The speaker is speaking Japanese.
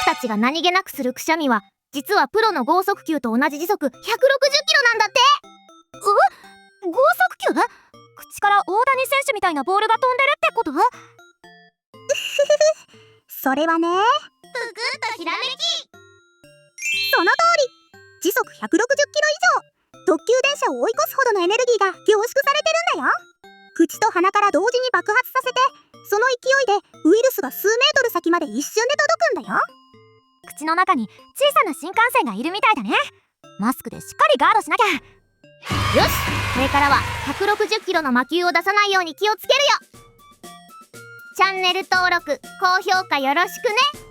たちが何気なくするくしゃみは実はプロの剛速球と同じ時速160キロなんだって。剛速球？口から大谷選手みたいなボールが飛んでるってこと？それはね、ぷくっとひらめき。その通り。時速160キロ以上、特急電車を追い越すほどのエネルギーが凝縮されてるんだよ。口と鼻から同時に爆発させて、その勢いでウイルスが数メートル先まで一瞬で届くんだよ。口の中に小さな新幹線がいるみたいだね。マスクでしっかりガードしなきゃ。よし、これからは160キロの魔球を出さないように気をつけるよ。チャンネル登録、高評価よろしくね。